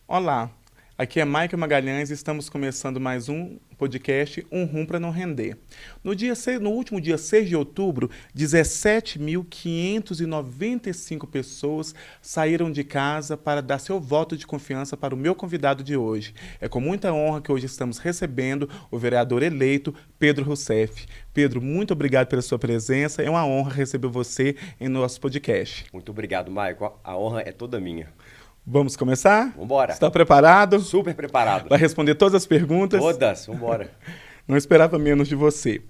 Olá, aqui é Maica Magalhães e estamos começando mais um podcast Um Rum para Não Render. No último dia 6 de outubro, 17.595 pessoas saíram de casa para dar seu voto de confiança para o meu convidado de hoje. É com muita honra que hoje estamos recebendo o vereador eleito Pedro Rousseff. Pedro, muito obrigado pela sua presença. É uma honra receber você em nosso podcast. Muito obrigado, Maicon. A honra é toda minha. Vamos começar? Vambora. Está preparado? Super preparado. Vai responder todas as perguntas? Todas, vambora. Não esperava menos de você.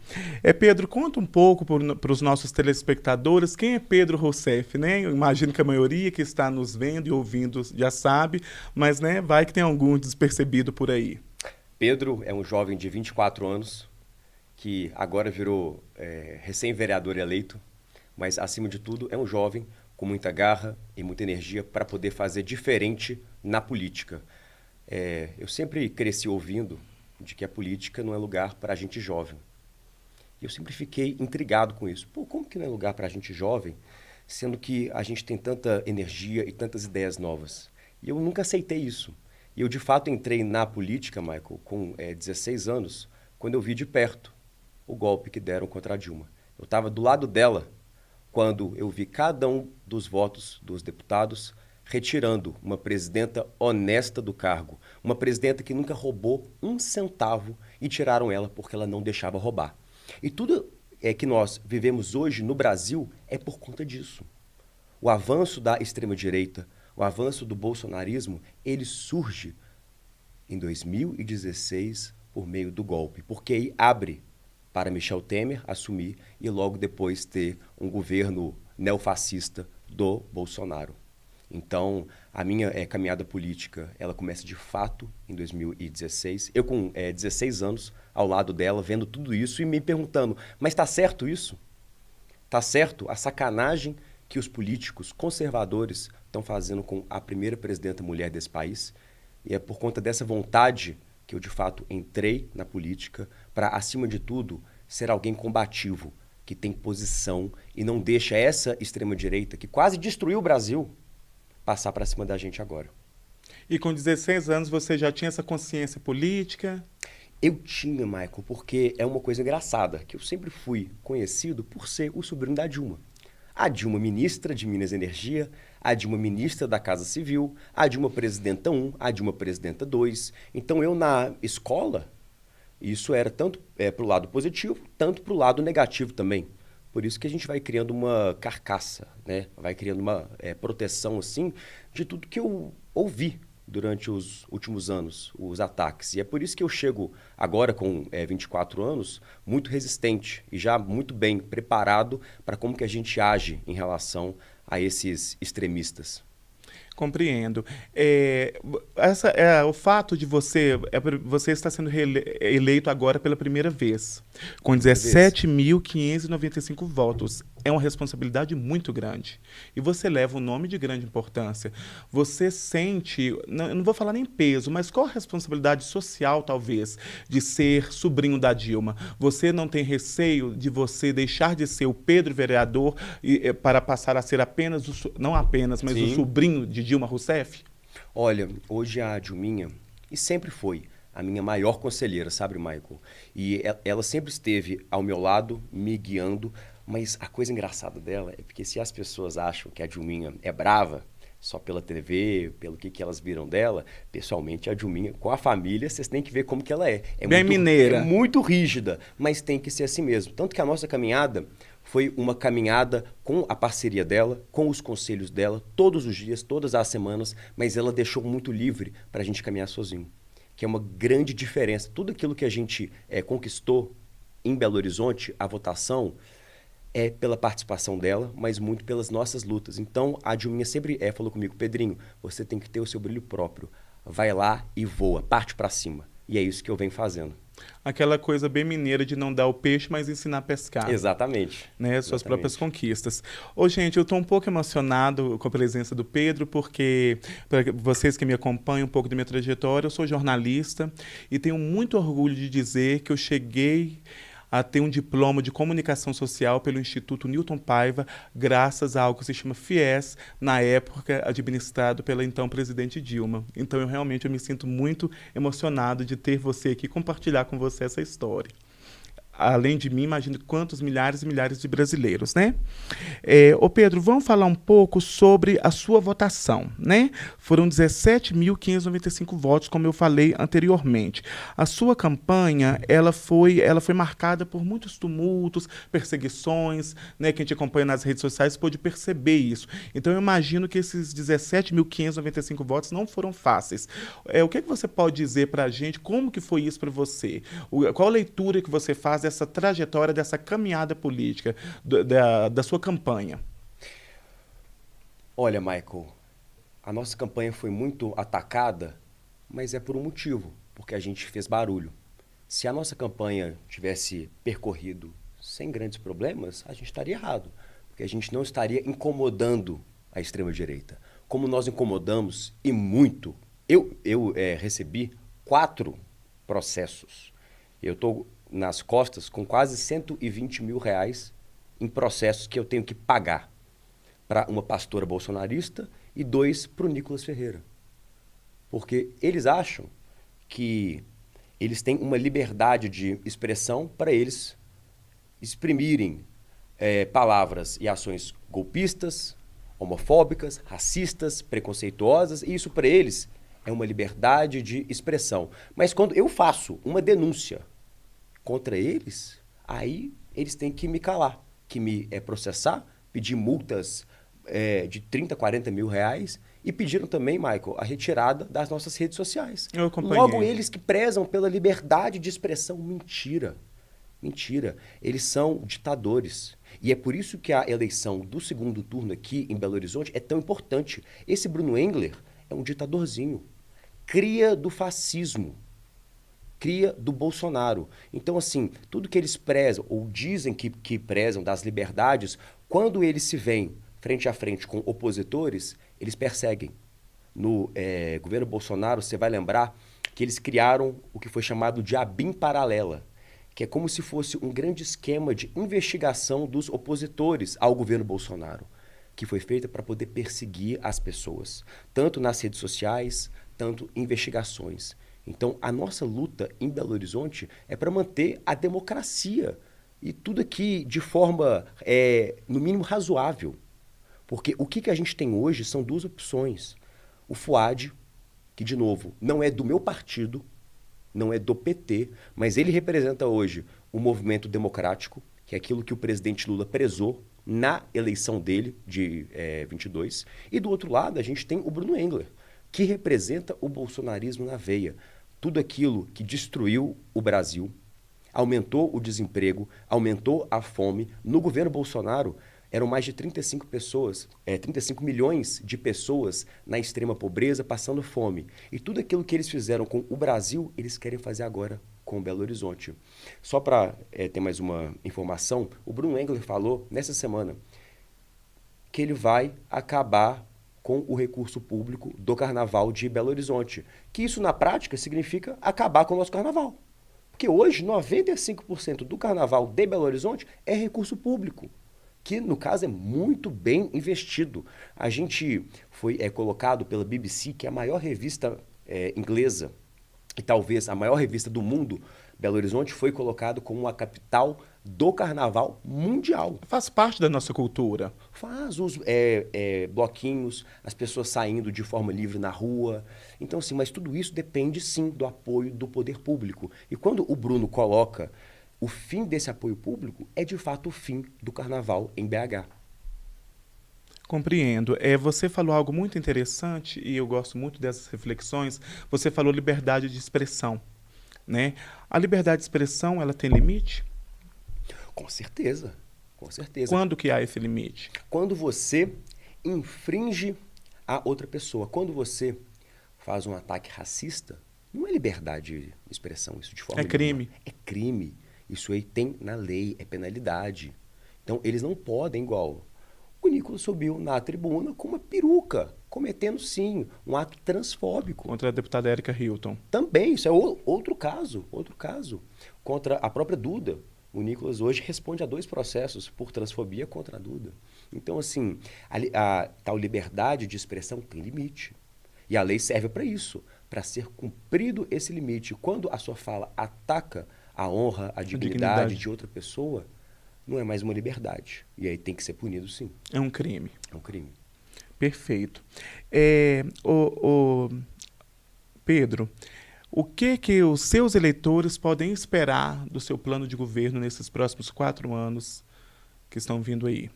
Pedro, conta um pouco para os nossos telespectadores quem é Pedro Rousseff, né? Eu imagino que a maioria que está nos vendo e ouvindo já sabe, mas né, vai que tem algum despercebido por aí. Pedro é um jovem de 24 anos que agora virou recém-vereador eleito, mas acima de tudo é um jovem com muita garra e muita energia para poder fazer diferente na política. Eu sempre cresci ouvindo de que a política não é lugar para a gente jovem. E eu sempre fiquei intrigado com isso. Pô, como que não é lugar para a gente jovem, sendo que a gente tem tanta energia e tantas ideias novas? E eu nunca aceitei isso. E eu, de fato, entrei na política, Michael, com 16 anos, quando eu vi de perto o golpe que deram contra a Dilma. Eu estava do lado dela, quando eu vi cada um dos votos dos deputados retirando uma presidenta honesta do cargo, uma presidenta que nunca roubou um centavo e tiraram ela porque ela não deixava roubar. E tudo que nós vivemos hoje no Brasil é por conta disso. O avanço da extrema-direita, o avanço do bolsonarismo, ele surge em 2016 por meio do golpe, porque aí abre para Michel Temer assumir e logo depois ter um governo neofascista do Bolsonaro. Então, a minha caminhada política, ela começa de fato em 2016. Eu com 16 anos, ao lado dela, vendo tudo isso e me perguntando, mas está certo isso? Está certo a sacanagem que os políticos conservadores estão fazendo com a primeira presidenta mulher desse país? E é por conta dessa vontade que eu, de fato, entrei na política para, acima de tudo, ser alguém combativo, que tem posição e não deixa essa extrema-direita, que quase destruiu o Brasil, passar para cima da gente agora. E com 16 anos você já tinha essa consciência política? Eu tinha, Michael, porque é uma coisa engraçada, que eu sempre fui conhecido por ser o sobrinho da Dilma. A Dilma ministra de Minas e Energia, a Dilma ministra da Casa Civil, a Dilma presidenta 1, a Dilma presidenta 2. Então eu na escola, isso era tanto para o lado positivo, tanto para o lado negativo também. Por isso que a gente vai criando uma carcaça, né? Vai criando uma proteção assim de tudo que eu ouvi durante os últimos anos, os ataques. E é por isso que eu chego agora com 24 anos muito resistente e já muito bem preparado para como que a gente age em relação a esses extremistas. Compreendo. O fato de você estar sendo eleito agora pela primeira vez, com 17.595 votos, é uma responsabilidade muito grande. E você leva um nome de grande importância. Você sente, eu não vou falar nem peso, mas qual a responsabilidade social, talvez, de ser sobrinho da Dilma? Você não tem receio de você deixar de ser o Pedro vereador para passar a ser apenas, não apenas, mas o sobrinho de Dilma Rousseff? Olha, hoje a Dilminha, e sempre foi, a minha maior conselheira, sabe, Michael? E ela sempre esteve ao meu lado, me guiando, mas a coisa engraçada dela é porque se as pessoas acham que a Dilminha é brava, só pela TV, pelo que elas viram dela, pessoalmente a Dilminha, com a família, vocês têm que ver como que ela é. Bem mineira. É muito rígida, mas tem que ser assim mesmo. Tanto que a nossa caminhada foi uma caminhada com a parceria dela, com os conselhos dela, todos os dias, todas as semanas, mas ela deixou muito livre para a gente caminhar sozinho, que é uma grande diferença. Tudo aquilo que a gente conquistou em Belo Horizonte, a votação, é pela participação dela, mas muito pelas nossas lutas. Então, a Dilminha sempre falou comigo, Pedrinho, você tem que ter o seu brilho próprio. Vai lá e voa, parte para cima. E é isso que eu venho fazendo. Aquela coisa bem mineira de não dar o peixe, mas ensinar a pescar. Exatamente. Né, suas próprias conquistas. Gente, eu estou um pouco emocionado com a presença do Pedro, porque, para vocês que me acompanham um pouco da minha trajetória, eu sou jornalista e tenho muito orgulho de dizer que eu cheguei a ter um diploma de comunicação social pelo Instituto Newton Paiva, graças a algo que se chama FIES, na época administrado pela então presidente Dilma. Então, eu me sinto muito emocionado de ter você aqui, compartilhar com você essa história. Além de mim, imagino quantos milhares e milhares de brasileiros, né? Ô Pedro, vamos falar um pouco sobre a sua votação, né? Foram 17.595 votos, como eu falei anteriormente. A sua campanha, ela foi marcada por muitos tumultos, perseguições, né? Quem te acompanha nas redes sociais pôde perceber isso. Então, eu imagino que esses 17.595 votos não foram fáceis. O que você pode dizer para a gente? Como que foi isso para você? Qual a leitura que você faz dessa trajetória, dessa caminhada política, da sua campanha? Olha, Michael, a nossa campanha foi muito atacada, mas é por um motivo, porque a gente fez barulho. Se a nossa campanha tivesse percorrido sem grandes problemas, a gente estaria errado, porque a gente não estaria incomodando a extrema-direita. Como nós incomodamos, e muito, eu recebi 4 processos. Eu estou nas costas com quase 120 mil reais em processos que eu tenho que pagar para uma pastora bolsonarista e 2 para o Nicolas Ferreira. Porque eles acham que eles têm uma liberdade de expressão para eles exprimirem palavras e ações golpistas, homofóbicas, racistas, preconceituosas, e isso para eles é uma liberdade de expressão. Mas quando eu faço uma denúncia contra eles, aí eles têm que me calar, que me processar, pedir multas de 30, 40 mil reais e pediram também, Michael, a retirada das nossas redes sociais. Eu acompanhei. Logo eles que prezam pela liberdade de expressão. Mentira. Mentira. Eles são ditadores. E é por isso que a eleição do segundo turno aqui em Belo Horizonte é tão importante. Esse Bruno Engler é um ditadorzinho. Cria do fascismo. Cria do Bolsonaro. Então, assim, tudo que eles prezam, ou dizem que prezam das liberdades, quando eles se veem frente a frente com opositores, eles perseguem. No governo Bolsonaro, você vai lembrar que eles criaram o que foi chamado de ABIN paralela, que é como se fosse um grande esquema de investigação dos opositores ao governo Bolsonaro, que foi feita para poder perseguir as pessoas, tanto nas redes sociais, tanto investigações. Então, a nossa luta em Belo Horizonte é para manter a democracia e tudo aqui de forma, no mínimo, razoável. Porque o que a gente tem hoje são 2 opções. O Fuad, que, de novo, não é do meu partido, não é do PT, mas ele representa hoje o movimento democrático, que é aquilo que o presidente Lula prezou na eleição dele, de 22. E, do outro lado, a gente tem o Bruno Engler, que representa o bolsonarismo na veia. Tudo aquilo que destruiu o Brasil, aumentou o desemprego, aumentou a fome. No governo Bolsonaro, eram mais de 35 milhões de pessoas na extrema pobreza, passando fome. E tudo aquilo que eles fizeram com o Brasil, eles querem fazer agora com Belo Horizonte. Só para ter mais uma informação, o Bruno Engler falou nessa semana que ele vai acabar com o recurso público do Carnaval de Belo Horizonte. Que isso, na prática, significa acabar com o nosso Carnaval. Porque hoje, 95% do Carnaval de Belo Horizonte é recurso público, que, no caso, é muito bem investido. A gente foi colocado pela BBC, que é a maior revista inglesa, e talvez a maior revista do mundo. Belo Horizonte foi colocado como a capital do Carnaval mundial. Faz parte da nossa cultura. Faz os bloquinhos, as pessoas saindo de forma livre na rua. Então, assim, mas tudo isso depende, sim, do apoio do poder público. E quando o Bruno coloca o fim desse apoio público, é de fato o fim do Carnaval em BH. Compreendo. Você falou algo muito interessante, e eu gosto muito dessas reflexões. Você falou liberdade de expressão, né? A liberdade de expressão, ela tem limite? Com certeza, com certeza. Quando que há esse limite? Quando você infringe a outra pessoa. Quando você faz um ataque racista, não é liberdade de expressão, isso de forma nenhuma. Crime. É crime. Isso aí tem na lei, é penalidade. Então, eles não podem, igual o Nicolas subiu na tribuna com uma peruca, cometendo, sim, um ato transfóbico. Contra a deputada Érica Hilton. Também, isso é outro caso. Contra a própria Duda. O Nicolas hoje responde a 2 processos por transfobia contra a Duda. Então, assim, a tal liberdade de expressão tem limite. E a lei serve para isso, para ser cumprido esse limite. Quando a sua fala ataca a honra, a dignidade de outra pessoa, não é mais uma liberdade. E aí tem que ser punido, sim. É um crime. É um crime. Perfeito. Pedro, o que os seus eleitores podem esperar do seu plano de governo nesses próximos 4 anos que estão vindo aí?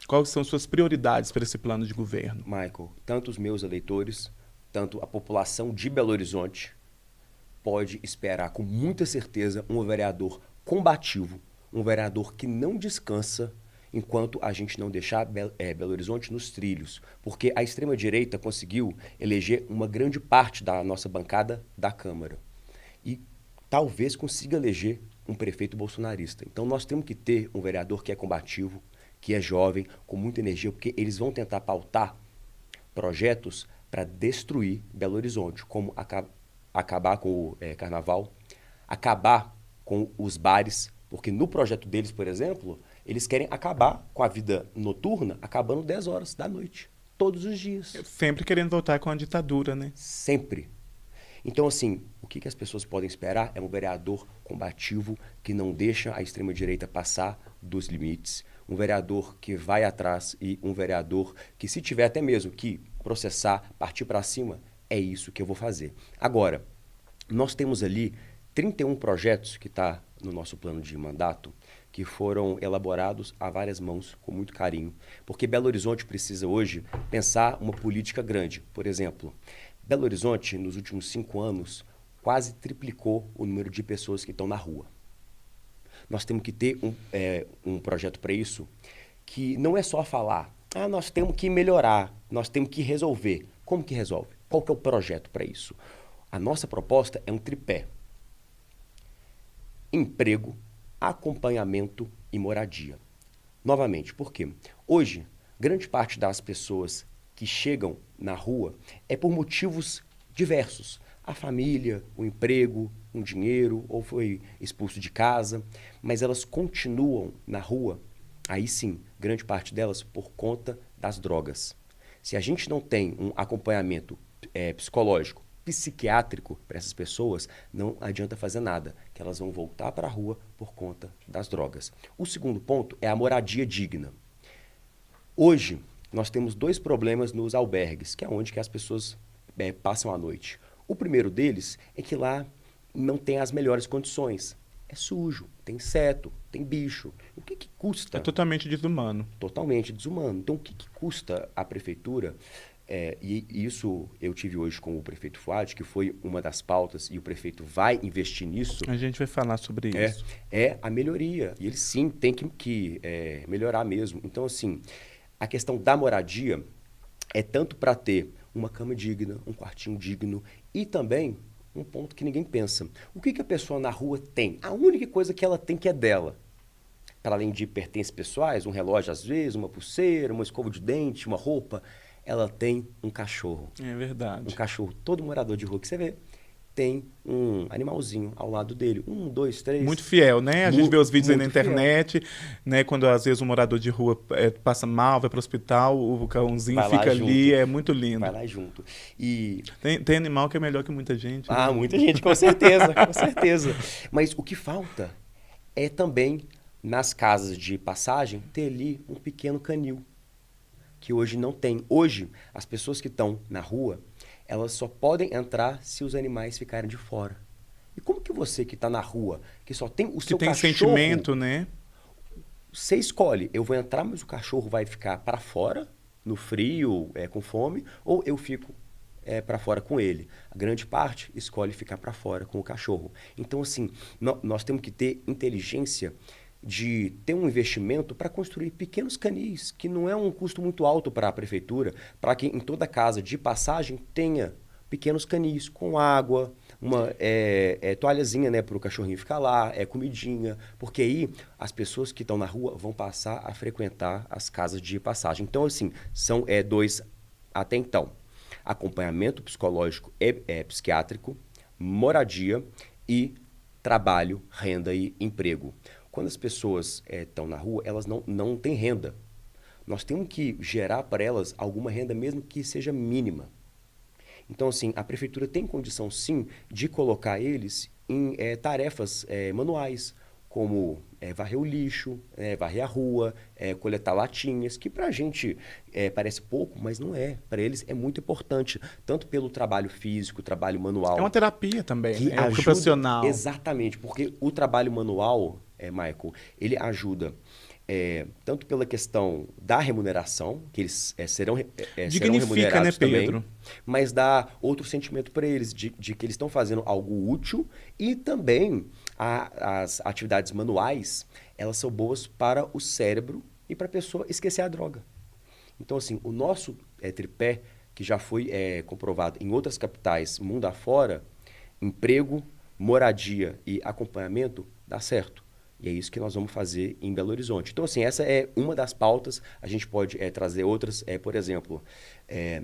Quais são suas prioridades para esse plano de governo? Michael, tanto os meus eleitores, tanto a população de Belo Horizonte pode esperar com muita certeza um vereador combativo, um vereador que não descansa enquanto a gente não deixar Belo Horizonte nos trilhos. Porque a extrema-direita conseguiu eleger uma grande parte da nossa bancada da Câmara. E talvez consiga eleger um prefeito bolsonarista. Então nós temos que ter um vereador que é combativo, que é jovem, com muita energia, porque eles vão tentar pautar projetos para destruir Belo Horizonte, como acabar com o carnaval, acabar com os bares, porque no projeto deles, por exemplo, eles querem acabar com a vida noturna, acabando 10 horas da noite, todos os dias. Sempre querendo voltar com a ditadura, né? Sempre. Então, assim, o que as pessoas podem esperar é um vereador combativo que não deixa a extrema-direita passar dos limites, um vereador que vai atrás e um vereador que, se tiver até mesmo que processar, partir para cima, é isso que eu vou fazer. Agora, nós temos ali 31 projetos que está no nosso plano de mandato, que foram elaborados a várias mãos, com muito carinho, porque Belo Horizonte precisa hoje pensar uma política grande. Por exemplo, Belo Horizonte, nos últimos 5 anos, quase triplicou o número de pessoas que estão na rua. Nós temos que ter um projeto para isso, que não é só falar, nós temos que melhorar, nós temos que resolver. Como que resolve? Qual que é o projeto para isso? A nossa proposta é um tripé: emprego, acompanhamento e moradia. Novamente, por quê? Hoje, grande parte das pessoas que chegam na rua é por motivos diversos. A família, o emprego, um dinheiro, ou foi expulso de casa, mas elas continuam na rua, aí sim, grande parte delas por conta das drogas. Se a gente não tem um acompanhamento psicológico, psiquiátrico para essas pessoas, não adianta fazer nada, que elas vão voltar para a rua por conta das drogas. O segundo ponto é a moradia digna. Hoje, nós temos 2 problemas nos albergues, que é onde que as pessoas passam a noite. O primeiro deles é que lá não tem as melhores condições. É sujo, tem inseto, tem bicho. O que custa? É totalmente desumano. Totalmente desumano. Então, o que custa a prefeitura? E isso eu tive hoje com o prefeito Fuad, que foi uma das pautas, e o prefeito vai investir nisso. A gente vai falar sobre isso. É a melhoria. E ele sim tem que melhorar mesmo. Então, assim, a questão da moradia é tanto para ter uma cama digna, um quartinho digno e também um ponto que ninguém pensa. O que a pessoa na rua tem? A única coisa que ela tem que é dela. Para além de pertences pessoais, um relógio às vezes, uma pulseira, uma escova de dente, uma roupa, ela tem um cachorro. É verdade. Um cachorro. Todo morador de rua que você vê tem um animalzinho ao lado dele. 1, 2, 3. Muito fiel, né? A gente vê os vídeos aí na internet, né? Quando às vezes um morador de rua passa mal, vai para o hospital, o cãozinho fica ali, é muito lindo. Vai lá junto. E tem animal que é melhor que muita gente. Né? Muita gente, com certeza, com certeza. Mas o que falta é também, nas casas de passagem, ter ali um pequeno canil, que hoje não tem. Hoje, as pessoas que estão na rua, elas só podem entrar se os animais ficarem de fora. E como que você que está na rua, que só tem o seu cachorro... Que tem sentimento, né? Você escolhe, eu vou entrar, mas o cachorro vai ficar para fora, no frio, com fome, ou eu fico para fora com ele. A grande parte escolhe ficar para fora com o cachorro. Então, assim, nós temos que ter inteligência de ter um investimento para construir pequenos canis, que não é um custo muito alto para a prefeitura, para que em toda casa de passagem tenha pequenos canis com água, uma toalhazinha, né, para o cachorrinho ficar lá, comidinha, porque aí as pessoas que estão na rua vão passar a frequentar as casas de passagem. Então, assim, são 2 até então: acompanhamento psicológico e psiquiátrico, moradia e trabalho, renda e emprego. quando as pessoas estão na rua, elas não têm renda. Nós temos que gerar para elas alguma renda, mesmo que seja mínima. Então, assim, a prefeitura tem condição, sim, de colocar eles em tarefas manuais, como varrer o lixo, varrer a rua, coletar latinhas, que para a gente parece pouco, mas não é. Para eles é muito importante, tanto pelo trabalho físico, trabalho manual. É uma terapia também, que né? É ajuda, ocupacional. exatamente, porque o trabalho manual, Michael, ele ajuda tanto pela questão da remuneração, que eles serão Dignifica, remunerados né, Pedro? também, mas dá outro sentimento para eles, de que eles estão fazendo algo útil e também as atividades manuais, elas são boas para o cérebro e para a pessoa esquecer a droga. Então, assim, o nosso tripé, que já foi comprovado em outras capitais, mundo afora, emprego, moradia e acompanhamento, dá certo. E é isso que nós vamos fazer em Belo Horizonte. Então, assim, essa é uma das pautas. A gente pode trazer outras. Por exemplo,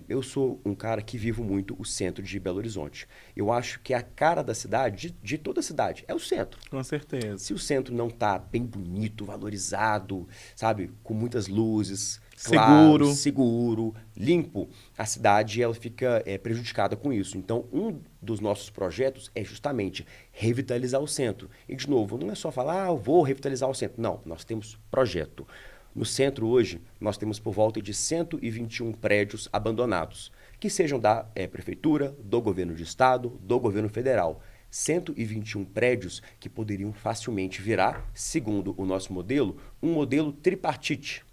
eu sou um cara que vivo muito o centro de Belo Horizonte. Eu acho que a cara da cidade, de toda a cidade, é o centro. Com certeza. Se o centro não está bem bonito, valorizado, sabe, com muitas luzes, claro, seguro, limpo, a cidade ela fica prejudicada com isso. Então, um dos nossos projetos é justamente revitalizar o centro. E, de novo, não é só falar, eu vou revitalizar o centro. Não, nós temos projeto. No centro, hoje, nós temos por volta de 121 prédios abandonados, que sejam da prefeitura, do governo de estado, do governo federal. 121 prédios que poderiam facilmente virar, segundo o nosso modelo, um modelo tripartite,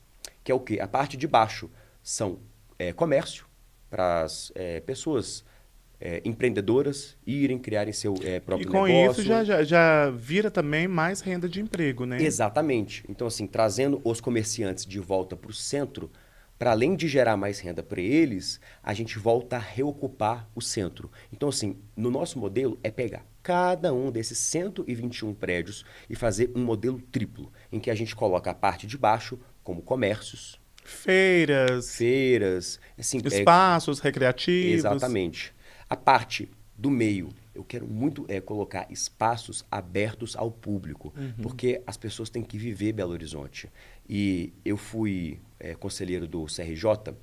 que é o quê? A parte de baixo são comércio para as pessoas empreendedoras irem criarem seu próprio negócio. E com isso já vira também mais renda de emprego, né? Exatamente. Então, assim, trazendo os comerciantes de volta para o centro, para além de gerar mais renda para eles, a gente volta a reocupar o centro. Então, assim, no nosso modelo é pegar cada um desses 121 prédios e fazer um modelo triplo, em que a gente coloca a parte de baixo como comércios, feiras, assim, espaços recreativos. Exatamente. A parte do meio, eu quero muito colocar espaços abertos ao público, porque as pessoas têm que viver Belo Horizonte. E eu fui conselheiro do CRJ,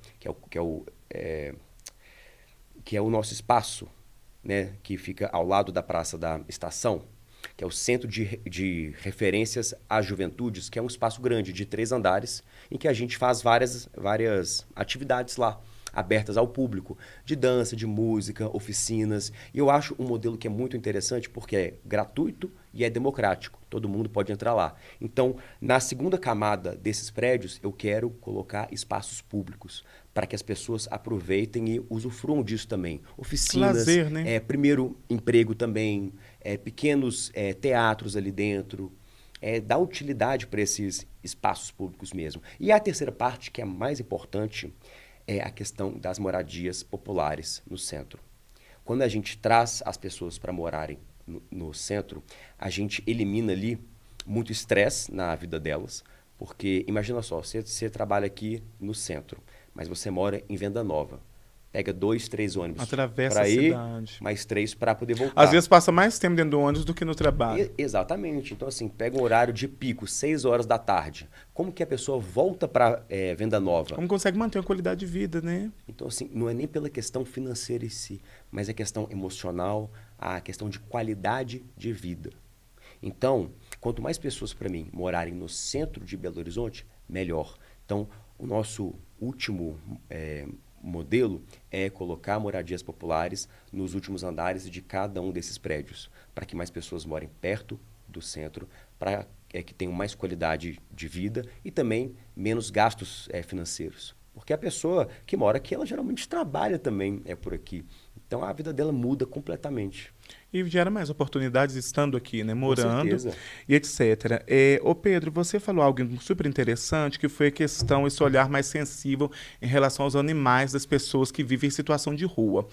que é o nosso espaço, né, que fica ao lado da Praça da Estação, que é o Centro de Referências às Juventudes, que é um espaço grande de 3 andares, em que a gente faz várias atividades lá, abertas ao público, de dança, de música, oficinas. E eu acho um modelo que é muito interessante porque é gratuito e é democrático. Todo mundo pode entrar lá. Então, na segunda camada desses prédios, eu quero colocar espaços públicos para que as pessoas aproveitem e usufruam disso também. Oficinas, lazer, né? Primeiro emprego também, pequenos teatros ali dentro. Dar utilidade para esses espaços públicos mesmo. E a terceira parte, que é a mais importante, é a questão das moradias populares no centro. Quando a gente traz as pessoas para morarem no centro, a gente elimina ali muito estresse na vida delas, porque imagina só, você trabalha aqui no centro, mas você mora em Venda Nova. Pega 2, 3 ônibus para ir, mais 3 para poder voltar. Às vezes passa mais tempo dentro do ônibus do que no trabalho. Exatamente. Então, assim, pega um horário de pico, 6 horas da tarde. Como que a pessoa volta para Venda Nova? Como consegue manter uma qualidade de vida, né? Então, assim, não é nem pela questão financeira em si, mas a questão emocional, a questão de qualidade de vida. Então, quanto mais pessoas, para mim, morarem no centro de Belo Horizonte, melhor. Então, o nosso último modelo é colocar moradias populares nos últimos andares de cada um desses prédios, para que mais pessoas morem perto do centro, para que tenham mais qualidade de vida e também menos gastos financeiros. Porque a pessoa que mora aqui, ela geralmente trabalha também por aqui. Então, a vida dela muda completamente. E gera mais oportunidades estando aqui, né? Morando e etc. Ô Pedro, você falou algo super interessante, que foi a questão, esse olhar mais sensível em relação aos animais das pessoas que vivem em situação de rua.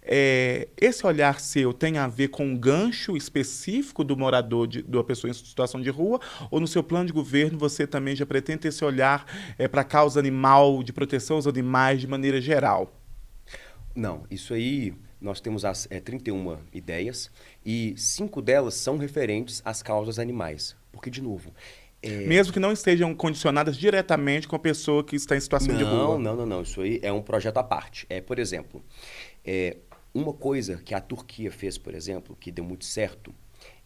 Esse olhar seu tem a ver com um gancho específico do morador, da pessoa em situação de rua, ou no seu plano de governo você também já pretende ter esse olhar para a causa animal, de proteção aos animais de maneira geral? Não, isso aí... Nós temos as 31 ideias e 5 delas são referentes às causas animais. Porque, de novo, Mesmo que não estejam condicionadas diretamente com a pessoa que está em situação de rua. não. Isso aí é um projeto à parte. Por exemplo, uma coisa que a Turquia fez, por exemplo, que deu muito certo,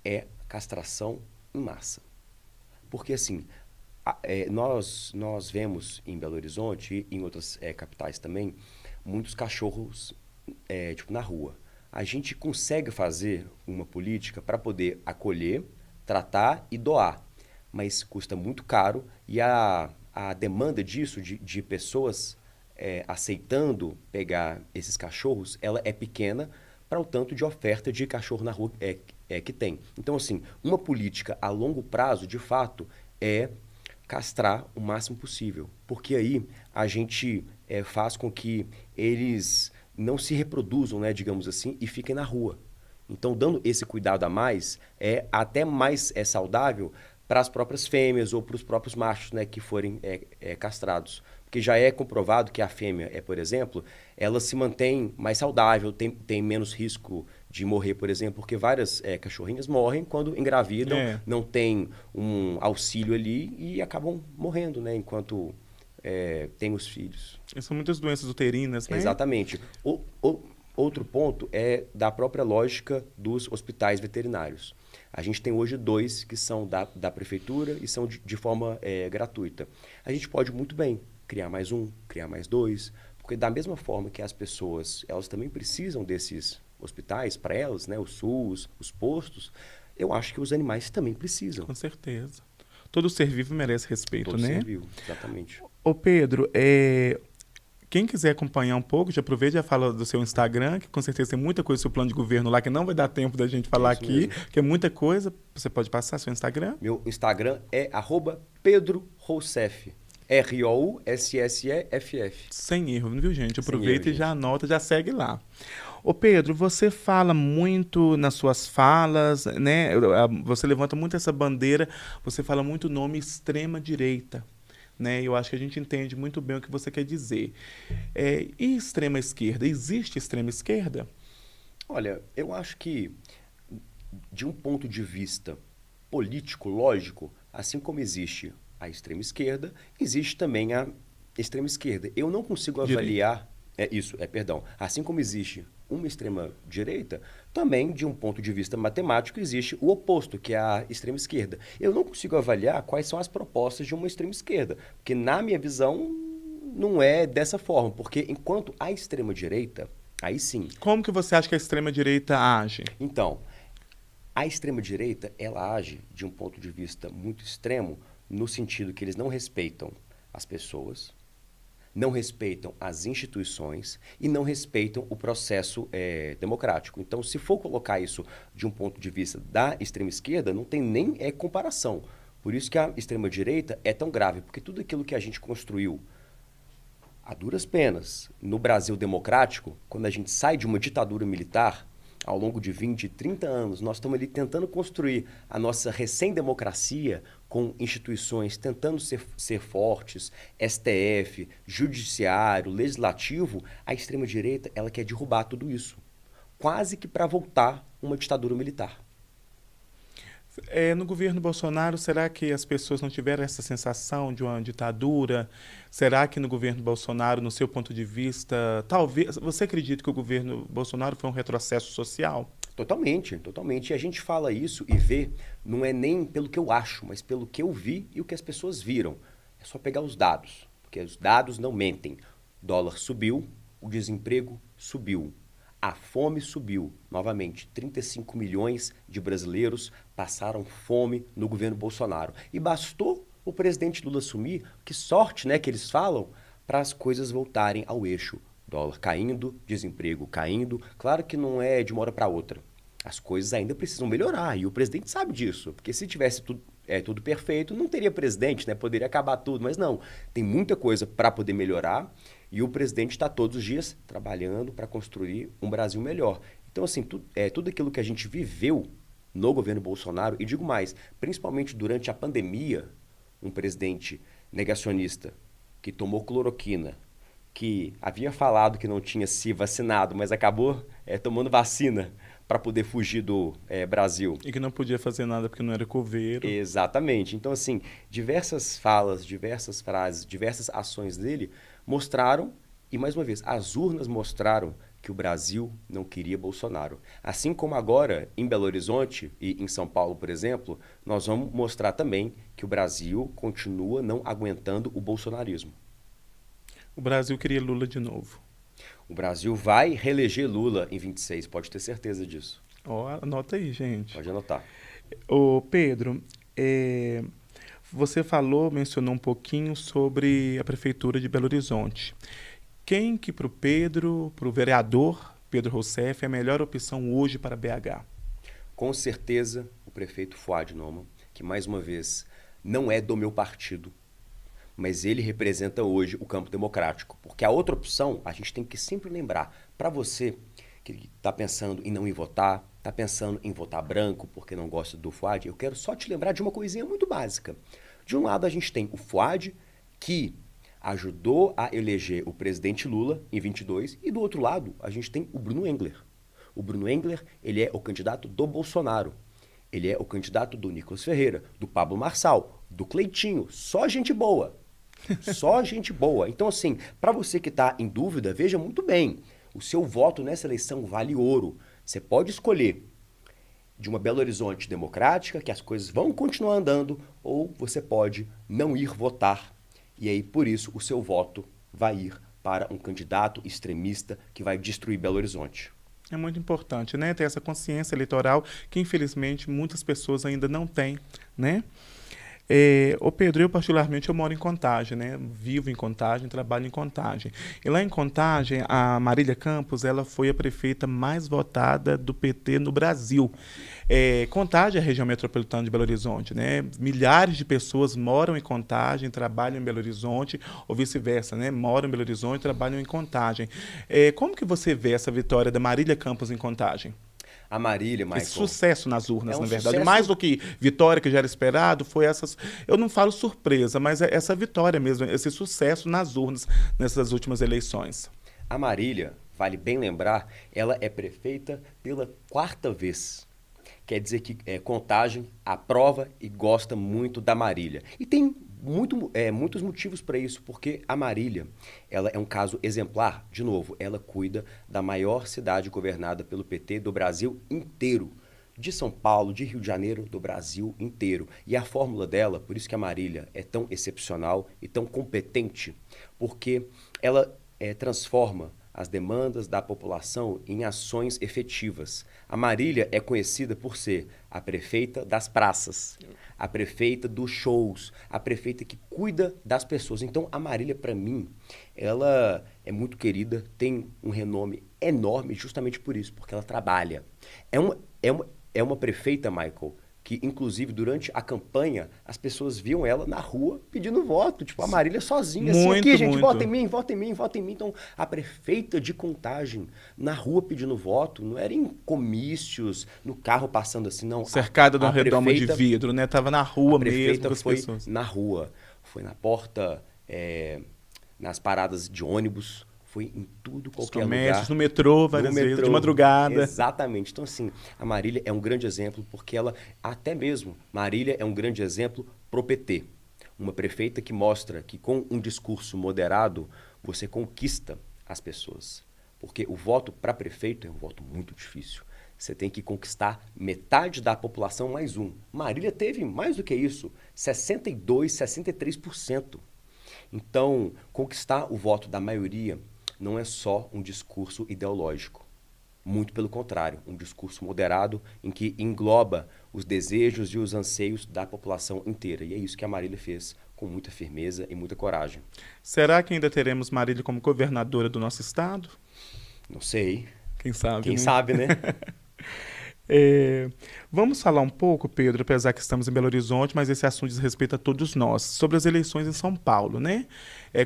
é castração em massa. Porque, assim, nós vemos em Belo Horizonte e em outras capitais também, muitos cachorros tipo, na rua. A gente consegue fazer uma política para poder acolher, tratar e doar, mas custa muito caro e a demanda disso, de pessoas aceitando pegar esses cachorros, ela é pequena para o tanto de oferta de cachorro na rua que tem. Então, assim, uma política a longo prazo, de fato, é castrar o máximo possível, porque aí a gente faz com que eles não se reproduzam, né, digamos assim, e fiquem na rua. Então, dando esse cuidado a mais, é até mais saudável para as próprias fêmeas ou para os próprios machos, né, que forem castrados. Porque já é comprovado que a fêmea, por exemplo, ela se mantém mais saudável, tem menos risco de morrer, por exemplo, porque várias cachorrinhas morrem quando engravidam, não tem um auxílio ali e acabam morrendo, né, enquanto tem os filhos. E são muitas doenças uterinas, né? Exatamente. Outro ponto é da própria lógica dos hospitais veterinários. A gente tem hoje 2 que são da prefeitura e são de forma gratuita. A gente pode muito bem criar mais um, criar mais 2, porque da mesma forma que as pessoas, elas também precisam desses hospitais para elas, né, o SUS, os postos, eu acho que os animais também precisam. Com certeza. Todo ser vivo merece respeito, Todo né? ser vivo, exatamente. Ô Pedro, quem quiser acompanhar um pouco, já aproveita e já fala do seu Instagram, que com certeza tem muita coisa do seu plano de governo lá, que não vai dar tempo da gente falar aqui, mesmo. Que é muita coisa. Você pode passar seu Instagram? Meu Instagram é @PedroRoussef. ROUSSEFF. Sem erro, viu, gente? Aproveita e já anota, já segue lá. Ô Pedro, você fala muito nas suas falas, né? Você levanta muito essa bandeira, você fala muito o nome extrema-direita. Né? Eu acho que a gente entende muito bem o que você quer dizer. E extrema esquerda? Existe extrema esquerda? Olha, eu acho que, de um ponto de vista político, lógico, assim como existe a extrema esquerda, existe também a extrema esquerda. Eu não consigo avaliar... Perdão. Assim como existe uma extrema direita, também, de um ponto de vista matemático, existe o oposto, que é a extrema esquerda. Eu não consigo avaliar quais são as propostas de uma extrema esquerda, porque, na minha visão, não é dessa forma. Porque, enquanto a extrema direita, aí sim... Como que você acha que a extrema direita age? Então, a extrema direita, ela age de um ponto de vista muito extremo, no sentido que eles não respeitam as pessoas, não respeitam as instituições e não respeitam o processo democrático. Então, se for colocar isso de um ponto de vista da extrema esquerda, não tem nem comparação. Por isso que a extrema direita é tão grave, porque tudo aquilo que a gente construiu a duras penas no Brasil democrático, quando a gente sai de uma ditadura militar, ao longo de 20, 30 anos, nós estamos ali tentando construir a nossa recém-democracia com instituições tentando ser fortes, STF, judiciário, legislativo. A extrema-direita, ela quer derrubar tudo isso, quase que para voltar uma ditadura militar. No governo Bolsonaro, será que as pessoas não tiveram essa sensação de uma ditadura? Será que no governo Bolsonaro, no seu ponto de vista, talvez... Você acredita que o governo Bolsonaro foi um retrocesso social? Totalmente, totalmente. E a gente fala isso e vê, não é nem pelo que eu acho, mas pelo que eu vi e o que as pessoas viram. É só pegar os dados, porque os dados não mentem. O dólar subiu, o desemprego subiu. A fome subiu. Novamente, 35 milhões de brasileiros passaram fome no governo Bolsonaro. E bastou o presidente Lula assumir, que sorte, né, que eles falam, para as coisas voltarem ao eixo. Dólar caindo, desemprego caindo. Claro que não é de uma hora para outra. As coisas ainda precisam melhorar e o presidente sabe disso. Porque se tivesse tudo perfeito, não teria presidente, né? Poderia acabar tudo, mas não. Tem muita coisa para poder melhorar. E o presidente está todos os dias trabalhando para construir um Brasil melhor. Então, assim, tudo aquilo que a gente viveu no governo Bolsonaro, e digo mais, principalmente durante a pandemia, um presidente negacionista que tomou cloroquina, que havia falado que não tinha se vacinado, mas acabou tomando vacina para poder fugir do Brasil. E que não podia fazer nada porque não era coveiro. Exatamente. Então, assim, diversas falas, diversas frases, diversas ações dele mostraram, e mais uma vez, as urnas mostraram que o Brasil não queria Bolsonaro. Assim como agora, em Belo Horizonte e em São Paulo, por exemplo, nós vamos mostrar também que o Brasil continua não aguentando o bolsonarismo. O Brasil queria Lula de novo. O Brasil vai reeleger Lula em 26, pode ter certeza disso. Ó, anota aí, gente. Pode anotar. Ô, Pedro, você mencionou um pouquinho sobre a Prefeitura de Belo Horizonte. Quem que para o vereador Pedro Rousseff é a melhor opção hoje para BH? Com certeza, o prefeito Fuad Noman, que mais uma vez não é do meu partido, mas ele representa hoje o campo democrático. Porque a outra opção, a gente tem que sempre lembrar, para você que está pensando em não ir votar, está pensando em votar branco porque não gosta do Fuad, eu quero só te lembrar de uma coisinha muito básica. De um lado, a gente tem o Fuad, que ajudou a eleger o presidente Lula em 22, e do outro lado, a gente tem o Bruno Engler. O Bruno Engler, ele é o candidato do Bolsonaro. Ele é o candidato do Nicolas Ferreira, do Pablo Marçal, do Cleitinho. Só gente boa. Só gente boa. Então, assim, para você que está em dúvida, veja muito bem. O seu voto nessa eleição vale ouro. Você pode escolher de uma Belo Horizonte democrática, que as coisas vão continuar andando, ou você pode não ir votar. E aí, por isso, o seu voto vai ir para um candidato extremista que vai destruir Belo Horizonte. É muito importante, né? Ter essa consciência eleitoral que, infelizmente, muitas pessoas ainda não têm, né? Ô Pedro, eu particularmente eu moro em Contagem, né? Vivo em Contagem, trabalho em Contagem. E lá em Contagem, a Marília Campos, ela foi a prefeita mais votada do PT no Brasil. Contagem é a região metropolitana de Belo Horizonte, né? Milhares de pessoas moram em Contagem, trabalham em Belo Horizonte, ou vice-versa, né? Moram em Belo Horizonte, trabalham em Contagem. Como que você vê essa vitória da Marília Campos em Contagem? A Marília, Michael... Esse sucesso nas urnas, na verdade. sucesso... Mais do que vitória, que já era esperado, foi essas... Eu não falo surpresa, mas é essa vitória mesmo, esse sucesso nas urnas nessas últimas eleições. A Marília, vale bem lembrar, ela é prefeita pela 4ª vez. Quer dizer que Contagem aprova e gosta muito da Marília. E tem muitos motivos para isso, porque a Marília, ela é um caso exemplar. De novo, ela cuida da maior cidade governada pelo PT do Brasil inteiro. De São Paulo, de Rio de Janeiro, do Brasil inteiro. E a fórmula dela, por isso que a Marília é tão excepcional e tão competente, porque ela transforma as demandas da população em ações efetivas. A Marília é conhecida por ser a prefeita das praças, a prefeita dos shows, a prefeita que cuida das pessoas. Então, a Marília, para mim, ela é muito querida, tem um renome enorme justamente por isso, porque ela trabalha. É uma prefeita, Michael, que, inclusive, durante a campanha, as pessoas viam ela na rua pedindo voto. Tipo, a Marília sozinha, assim, aqui, gente, vota em mim, vota em mim, vota em mim. Então, a prefeita de Contagem, na rua pedindo voto, não era em comícios, no carro passando assim, não. Cercada de uma redoma de vidro, né? Tava na rua mesmo com as pessoas. Na rua, foi na porta, nas paradas de ônibus, foi em tudo, qualquer lugar. No metrô, várias vezes, de madrugada. Exatamente. Então, assim, a Marília é um grande exemplo, porque ela, até mesmo, Marília é um grande exemplo pro PT. Uma prefeita que mostra que com um discurso moderado, você conquista as pessoas. Porque o voto para prefeito é um voto muito difícil. Você tem que conquistar metade da população mais um. Marília teve mais do que isso, 62%, 63%. Então, conquistar o voto da maioria não é só um discurso ideológico. Muito pelo contrário, um discurso moderado em que engloba os desejos e os anseios da população inteira. E é isso que a Marília fez com muita firmeza e muita coragem. Será que ainda teremos Marília como governadora do nosso estado? Não sei. Quem sabe, Quem sabe, né? Vamos falar um pouco, Pedro, apesar que estamos em Belo Horizonte, mas esse assunto diz respeito a todos nós, sobre as eleições em São Paulo, né?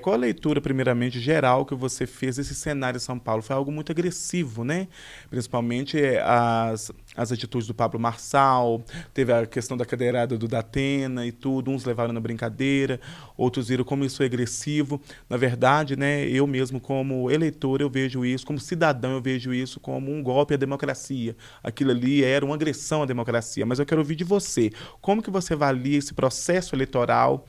Qual a leitura, primeiramente, geral que você fez desse cenário em São Paulo? Foi algo muito agressivo, né? Principalmente as atitudes do Pablo Marçal, teve a questão da cadeirada do Datena e tudo, uns levaram na brincadeira, outros viram como isso é agressivo. Na verdade, né, eu mesmo como eleitor, eu vejo isso, como cidadão, eu vejo isso como um golpe à democracia. Aquilo ali era uma agressão à democracia. Mas eu quero ouvir de você. Como que você avalia esse processo eleitoral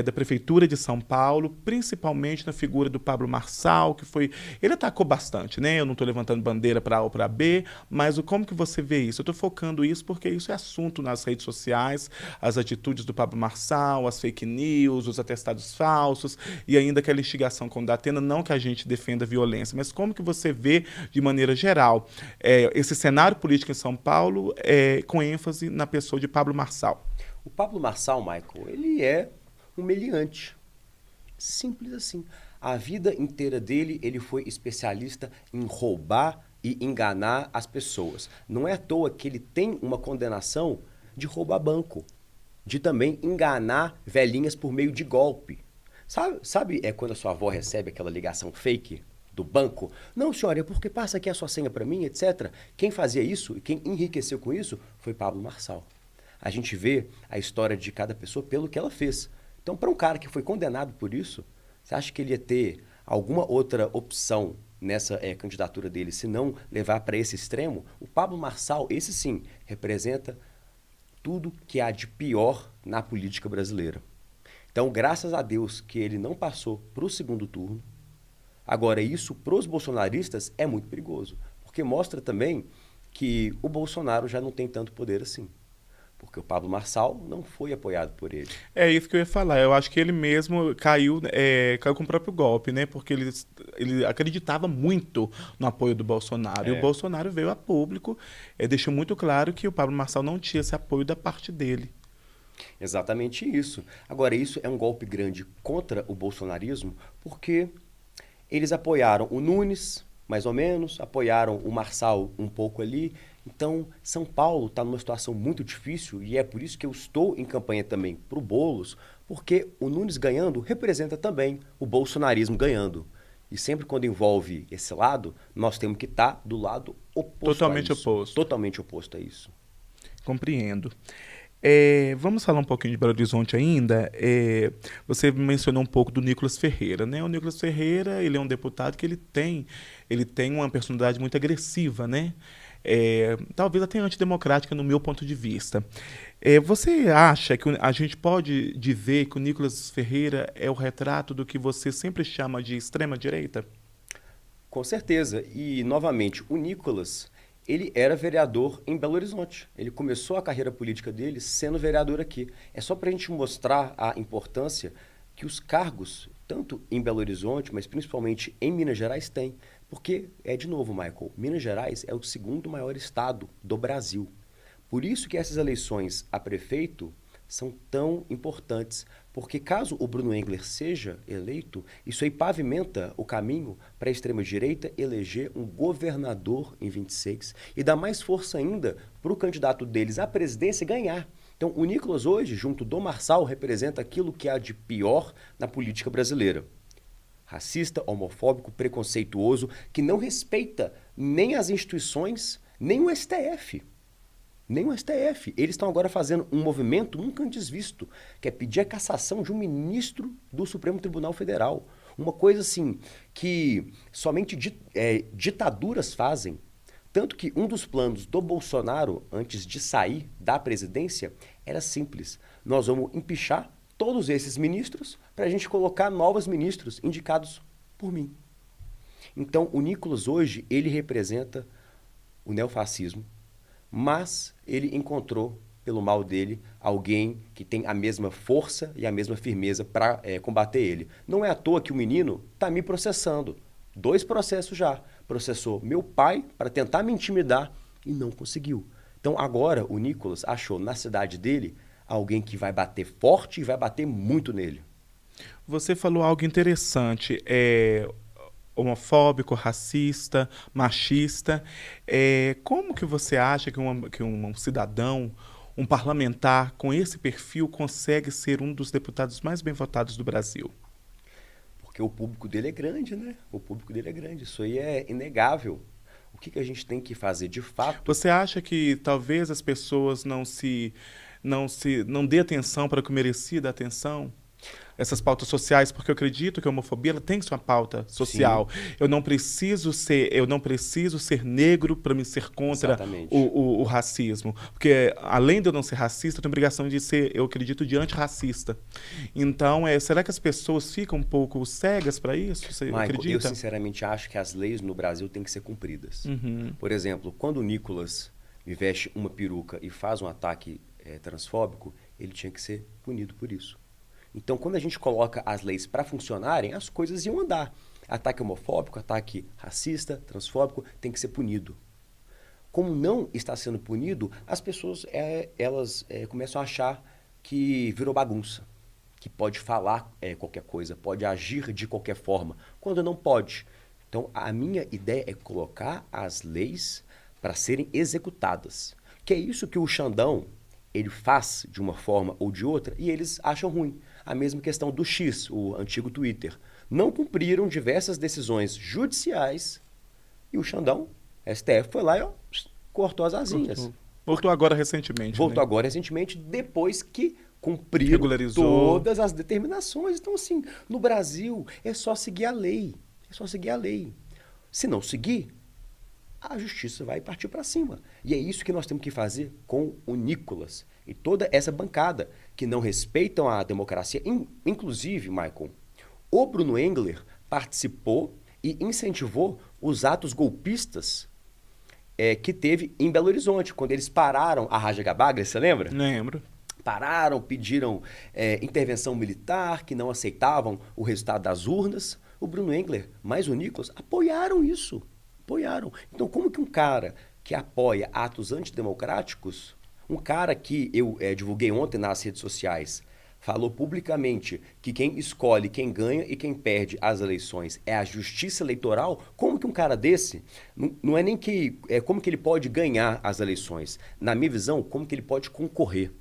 da Prefeitura de São Paulo, principalmente na figura do Pablo Marçal, que foi... Ele atacou bastante, né? Eu não estou levantando bandeira para A ou para B, mas como que você vê isso? Eu estou focando isso porque isso é assunto nas redes sociais, as atitudes do Pablo Marçal, as fake news, os atestados falsos e ainda aquela instigação com o Datena, não que a gente defenda a violência, mas como que você vê, de maneira geral, esse cenário político em São Paulo com ênfase na pessoa de Pablo Marçal? O Pablo Marçal, Michael, ele é um meliante. Simples assim. A vida inteira dele, ele foi especialista em roubar e enganar as pessoas. Não é à toa que ele tem uma condenação de roubar banco, de também enganar velhinhas por meio de golpe. Sabe quando a sua avó recebe aquela ligação fake do banco? Não, senhora, é porque passa aqui a sua senha para mim, etc. Quem fazia isso e quem enriqueceu com isso foi Pablo Marçal. A gente vê a história de cada pessoa pelo que ela fez. Então, para um cara que foi condenado por isso, você acha que ele ia ter alguma outra opção nessa candidatura dele, se não levar para esse extremo? O Pablo Marçal, esse sim, representa tudo que há de pior na política brasileira. Então, graças a Deus que ele não passou para o segundo turno. Agora, isso para os bolsonaristas é muito perigoso, porque mostra também que o Bolsonaro já não tem tanto poder assim. Porque o Pablo Marçal não foi apoiado por ele. É isso que eu ia falar. Eu acho que ele mesmo caiu com o próprio golpe, né? Porque ele acreditava muito no apoio do Bolsonaro. E o Bolsonaro veio a público, deixou muito claro que o Pablo Marçal não tinha esse apoio da parte dele. Exatamente isso. Agora, isso é um golpe grande contra o bolsonarismo, porque eles apoiaram o Nunes, mais ou menos, apoiaram o Marçal um pouco ali. Então, São Paulo está numa situação muito difícil e é por isso que eu estou em campanha também para o Boulos, porque o Nunes ganhando representa também o bolsonarismo ganhando. E sempre quando envolve esse lado, nós temos que estar do lado oposto. Totalmente oposto. Totalmente oposto a isso. Compreendo. Vamos falar um pouquinho de Belo Horizonte ainda. Você mencionou um pouco do Nicolas Ferreira, né? O Nicolas Ferreira, ele é um deputado que ele tem uma personalidade muito agressiva, né? Talvez até antidemocrática no meu ponto de vista. Você acha que a gente pode dizer que o Nicolas Ferreira é o retrato do que você sempre chama de extrema-direita? Com certeza. E, novamente, o Nicolas, ele era vereador em Belo Horizonte. Ele começou a carreira política dele sendo vereador aqui. É só para a gente mostrar a importância que os cargos, tanto em Belo Horizonte, mas principalmente em Minas Gerais, têm. Porque, de novo, Michael, Minas Gerais é o segundo maior estado do Brasil. Por isso que essas eleições a prefeito são tão importantes. Porque caso o Bruno Engler seja eleito, isso aí pavimenta o caminho para a extrema-direita eleger um governador em 26 e dá mais força ainda para o candidato deles à presidência ganhar. Então, o Nicolas hoje, junto do Marçal, representa aquilo que há de pior na política brasileira. Racista, homofóbico, preconceituoso, que não respeita nem as instituições, nem o STF. Nem o STF. Eles estão agora fazendo um movimento nunca antes visto, que é pedir a cassação de um ministro do Supremo Tribunal Federal. Uma coisa assim que somente ditaduras fazem. Tanto que um dos planos do Bolsonaro, antes de sair da presidência, era simples. Nós vamos empichar todos esses ministros para a gente colocar novos ministros indicados por mim. Então, o Nicolas hoje, ele representa o neofascismo, mas ele encontrou, pelo mal dele, alguém que tem a mesma força e a mesma firmeza para combater ele. Não é à toa que o menino está me processando. 2 processos já. Processou meu pai para tentar me intimidar e não conseguiu. Então, agora, o Nicolas achou na cidade dele alguém que vai bater forte e vai bater muito nele. Você falou algo interessante, homofóbico, racista, machista. Como que você acha que um cidadão, um parlamentar com esse perfil consegue ser um dos deputados mais bem votados do Brasil? Porque o público dele é grande, né? O público dele é grande. Isso aí é inegável. O que a gente tem que fazer de fato? Você acha que talvez as pessoas não dê atenção para o que merecia dar atenção? Essas pautas sociais, porque eu acredito que a homofobia ela tem que ser uma pauta social. Sim. Eu não preciso ser negro para me ser contra Exatamente. o racismo. Porque, além de eu não ser racista, eu tenho a obrigação de ser, eu acredito, de antirracista. Então, será que as pessoas ficam um pouco cegas para isso? Você Michael, acredita? eu sinceramente acho que as leis no Brasil têm que ser cumpridas. Por exemplo, quando o Nicolas me veste uma peruca e faz um ataque transfóbico, ele tinha que ser punido por isso. Então, quando a gente coloca as leis para funcionarem, as coisas iam andar. Ataque homofóbico, ataque racista, transfóbico, tem que ser punido. Como não está sendo punido, as pessoas elas começam a achar que virou bagunça, que pode falar qualquer coisa, pode agir de qualquer forma, quando não pode. Então, a minha ideia é colocar as leis para serem executadas. Que é isso que o Xandão ele faz de uma forma ou de outra e eles acham ruim. A mesma questão do X, o antigo Twitter. Não cumpriram diversas decisões judiciais e o Xandão, STF, foi lá e cortou as asinhas. Voltou agora recentemente. Voltou né? agora recentemente, depois que cumpriram Regularizou. todas as determinações. Então, assim, no Brasil é só seguir a lei. É só seguir a lei. Se não seguir, a justiça vai partir para cima. E é isso que nós temos que fazer com o Nicolas e toda essa bancada que não respeitam a democracia. Inclusive, Michael, o Bruno Engler participou e incentivou os atos golpistas que teve em Belo Horizonte, quando eles pararam a Raja Gabaglia, você lembra? Lembro. Pararam, pediram intervenção militar, que não aceitavam o resultado das urnas. O Bruno Engler, mais o Nicolas, apoiaram isso. Apoiaram. Então, como que um cara que apoia atos antidemocráticos, um cara que eu divulguei ontem nas redes sociais, falou publicamente que quem escolhe, quem ganha e quem perde as eleições é a justiça eleitoral, como que um cara desse, não é nem que, como que ele pode ganhar as eleições? Na minha visão, como que ele pode concorrer?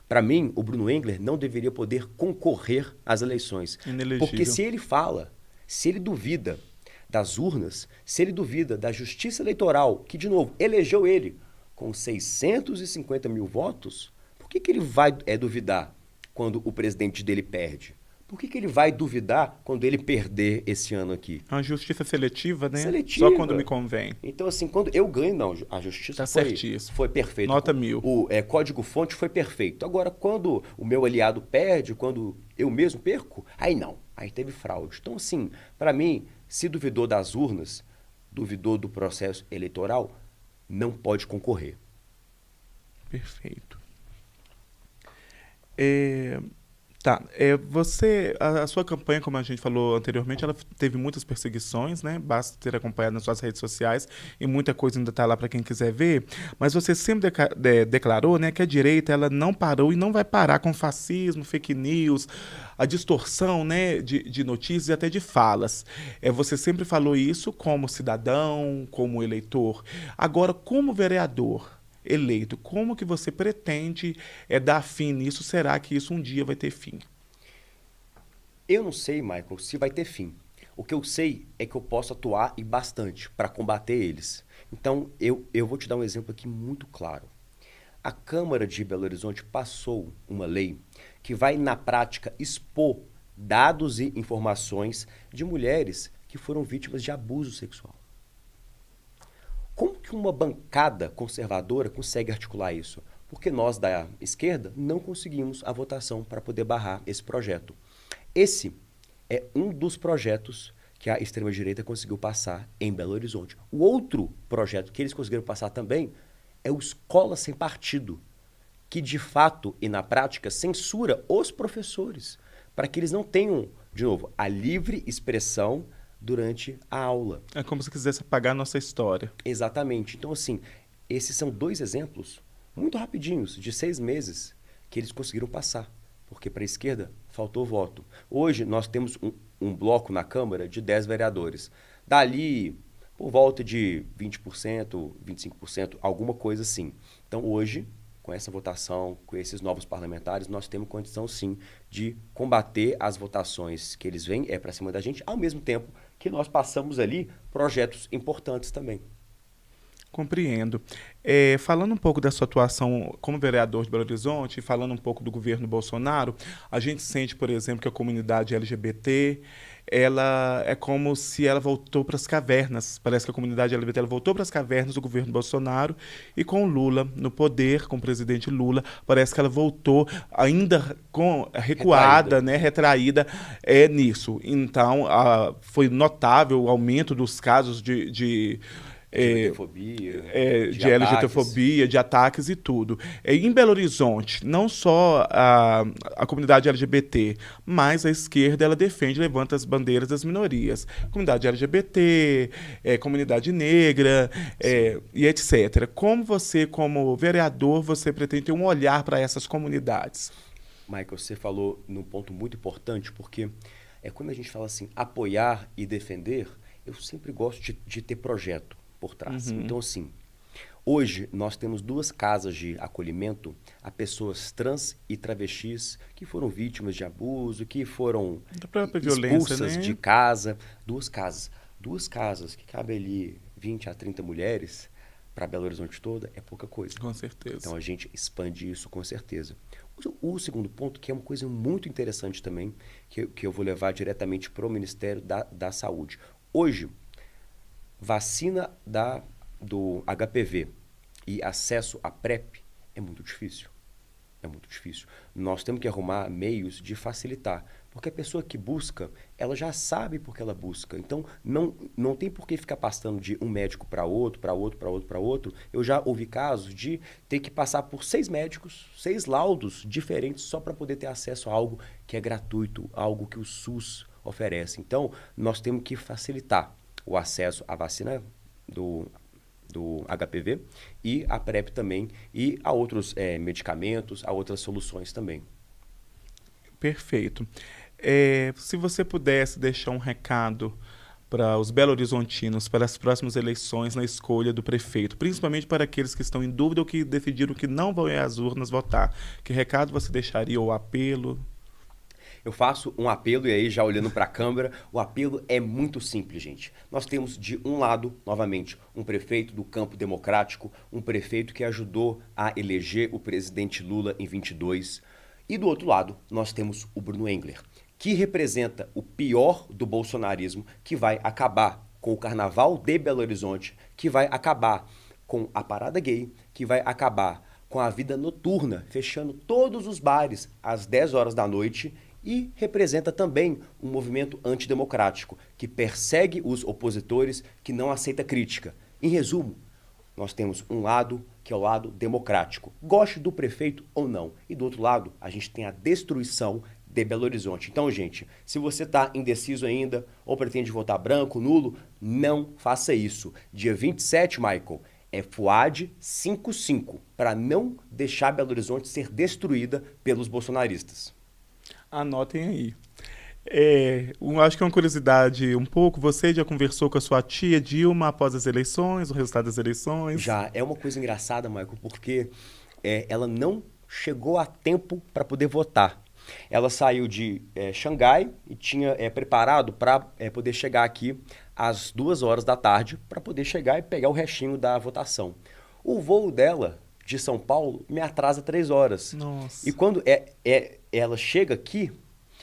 Para mim, o Bruno Engler não deveria poder concorrer às eleições. Inelegível. Porque se ele fala, se ele duvida das urnas, se ele duvida da justiça eleitoral, que, de novo, elegeu ele com 650 mil votos, por que ele vai duvidar quando o presidente dele perde? Por que ele vai duvidar quando ele perder esse ano aqui? A justiça seletiva, né? Seletiva. Só quando me convem. Então, assim, quando eu ganho, não, a justiça Tá certíssimo. foi perfeita. Nota 1000. O código-fonte foi perfeito. Agora, quando o meu aliado perde, quando eu mesmo perco, aí não, aí teve fraude. Então, assim, para mim, se duvidou das urnas, duvidou do processo eleitoral, não pode concorrer. Perfeito. Tá, a sua campanha, como a gente falou anteriormente, ela teve muitas perseguições, né? Basta ter acompanhado nas suas redes sociais e muita coisa ainda está lá para quem quiser ver. Mas você sempre declarou, né, que a direita ela não parou e não vai parar com fascismo, fake news, a distorção, né, de notícias e até de falas. Você sempre falou isso como cidadão, como eleitor. Agora, como vereador eleito, como que você pretende dar fim nisso? Será que isso um dia vai ter fim? Eu não sei, Michael, se vai ter fim. O que eu sei é que eu posso atuar e bastante para combater eles. Então, eu vou te dar um exemplo aqui muito claro. A Câmara de Belo Horizonte passou uma lei que vai, na prática, expor dados e informações de mulheres que foram vítimas de abuso sexual. Como que uma bancada conservadora consegue articular isso? Porque nós, da esquerda, não conseguimos a votação para poder barrar esse projeto. Esse é um dos projetos que a extrema-direita conseguiu passar em Belo Horizonte. O outro projeto que eles conseguiram passar também é o Escola Sem Partido, que de fato e na prática censura os professores, para que eles não tenham, de novo, a livre expressão durante a aula. É como se quisesse apagar a nossa história. Exatamente. Então, assim, esses são dois exemplos muito rapidinhos, de 6 meses, que eles conseguiram passar, porque para a esquerda faltou voto. Hoje nós temos um bloco na Câmara de 10 vereadores. Dali, por volta de 20%, 25%, alguma coisa assim. Então, hoje, com essa votação, com esses novos parlamentares, nós temos condição, sim, de combater as votações que eles vêm para cima da gente, ao mesmo tempo que nós passamos ali projetos importantes também. Compreendo. Falando um pouco da sua atuação como vereador de Belo Horizonte, falando um pouco do governo Bolsonaro, a gente sente, por exemplo, que a comunidade LGBT, ela é como se ela voltou para as cavernas. Parece que a comunidade LGBT ela voltou para as cavernas do governo Bolsonaro e com o Lula no poder, com o presidente Lula, parece que ela voltou ainda recuada, né, retraída nisso. Então, foi notável o aumento dos casos de LGBTfobia, de ataques e tudo. Em Belo Horizonte, não só a comunidade LGBT, mas a esquerda ela defende, levanta as bandeiras das minorias. Comunidade LGBT, comunidade negra e etc. Como você, como vereador, você pretende ter um olhar para essas comunidades? Michael, você falou num ponto muito importante, porque quando a gente fala assim, apoiar e defender, eu sempre gosto de ter projeto por trás. Então, assim, hoje nós temos 2 casas de acolhimento a pessoas trans e travestis que foram vítimas de abuso, que foram expulsas, né, de casa. 2 casas. 2 casas que cabem ali 20 a 30 mulheres para Belo Horizonte toda é pouca coisa. Com certeza. Então, a gente expande isso com certeza. O segundo ponto, que é uma coisa muito interessante também, que eu vou levar diretamente para o Ministério da Saúde. Hoje, vacina do HPV e acesso à PrEP é muito difícil. É muito difícil. Nós temos que arrumar meios de facilitar. Porque a pessoa que busca, ela já sabe por que ela busca. Então, não tem por que ficar passando de um médico para outro, para outro, para outro, para outro. Eu já ouvi casos de ter que passar por 6 médicos, 6 laudos diferentes só para poder ter acesso a algo que é gratuito, algo que o SUS oferece. Então, nós temos que facilitar o acesso à vacina do HPV e a PrEP também, e a outros medicamentos, a outras soluções também. Perfeito. Se você pudesse deixar um recado para os belo-horizontinos, para as próximas eleições na escolha do prefeito, principalmente para aqueles que estão em dúvida ou que decidiram que não vão ir às urnas votar, que recado você deixaria ou apelo? Eu faço um apelo, e aí já olhando para a Câmara, o apelo é muito simples, gente. Nós temos de um lado, novamente, um prefeito do campo democrático, um prefeito que ajudou a eleger o presidente Lula em 22. E do outro lado, nós temos o Bruno Engler, que representa o pior do bolsonarismo, que vai acabar com o carnaval de Belo Horizonte, que vai acabar com a parada gay, que vai acabar com a vida noturna, fechando todos os bares às 10 horas da noite, e representa também um movimento antidemocrático, que persegue os opositores, que não aceita crítica. Em resumo, nós temos um lado que é o lado democrático, goste do prefeito ou não. E do outro lado, a gente tem a destruição de Belo Horizonte. Então, gente, se você está indeciso ainda, ou pretende votar branco, nulo, não faça isso. Dia 27, Michael, é FUAD 55, para não deixar Belo Horizonte ser destruída pelos bolsonaristas. Anotem aí. Acho que é uma curiosidade um pouco, você já conversou com a sua tia Dilma após as eleições, o resultado das eleições? Já, é uma coisa engraçada, Michael, porque ela não chegou a tempo para poder votar. Ela saiu de Xangai e tinha preparado para poder chegar aqui às 2 horas da tarde, para poder chegar e pegar o restinho da votação. O voo dela de São Paulo me atrasa 3 horas. Nossa. E quando ela chega aqui,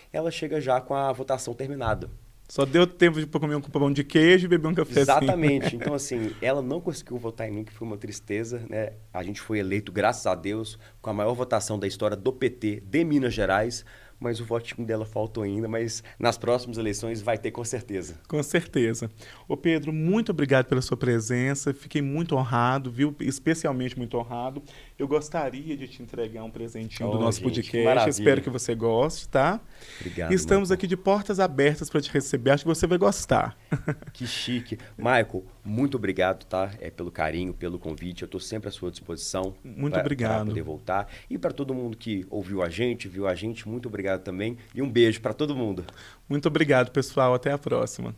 ela chega já com a votação terminada. Só deu tempo de comer um pão de queijo e beber um café. Exatamente. Então, assim, ela não conseguiu votar em mim, que foi uma tristeza, né? A gente foi eleito, graças a Deus, com a maior votação da história do PT de Minas Gerais, mas o votinho dela faltou ainda, mas nas próximas eleições vai ter com certeza. Com certeza. Ô Pedro, muito obrigado pela sua presença, fiquei muito honrado, viu? Especialmente muito honrado. Eu gostaria de te entregar um presentinho do nosso podcast, espero que você goste, tá? Obrigado. Estamos aqui de portas abertas para te receber, acho que você vai gostar. Que chique. Michael, muito obrigado, tá? Pelo carinho, pelo convite, eu estou sempre à sua disposição. Muito obrigado. Para poder voltar. E para todo mundo que ouviu a gente, viu a gente, muito obrigado também. E um beijo para todo mundo. Muito obrigado, pessoal. Até a próxima.